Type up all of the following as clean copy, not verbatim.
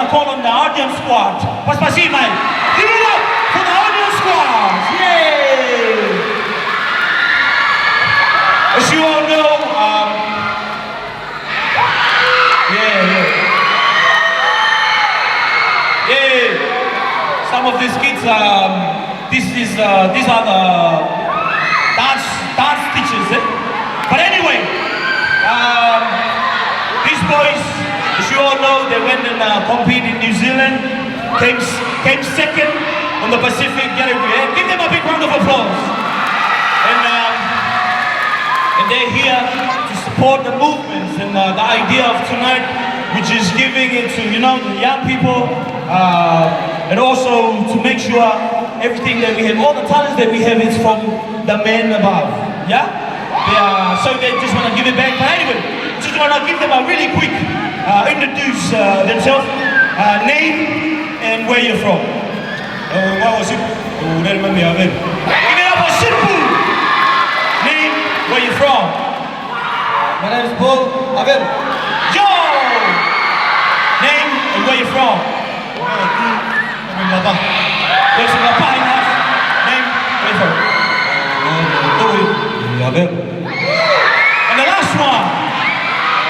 want to call on the audience squad. Tamasi'i, mate. Give it up for the audience squad. Yay! As you all know, some of these kids, these are the dance teachers. But anyway, these boys, as you all know, they went and competed in New Zealand, came second on the Pacific Gateway. Give them a big round of applause. And they're here to support the movements and the idea of tonight, which is giving it to, you know, the young people, and also to make sure everything that we have, all the talents that we have, is from the men above. Yeah? So they just want to give it back. But anyway, just want to give them a really quick introduce themselves, name and where you're from. Give it up for Simple. Name, where you're from. My name is Paul. Abel. Yo! Name and where you're from. There's a Lapa in us. Name, where you're from. Abel. And the last one.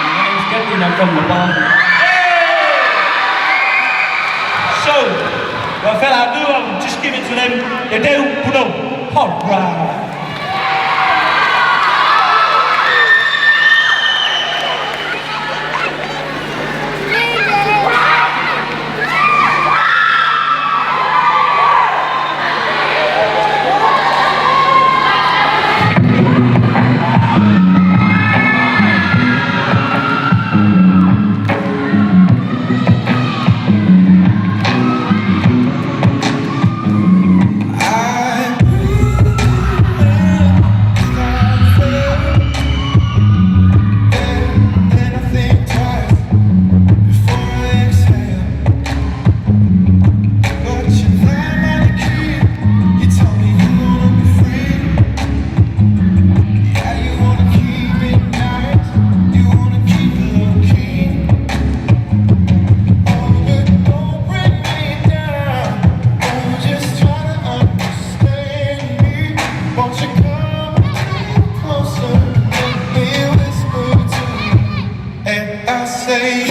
My name is Captain. I'm from Lapa. So, without ado, I'll just give it to them. They do know. Alright. Say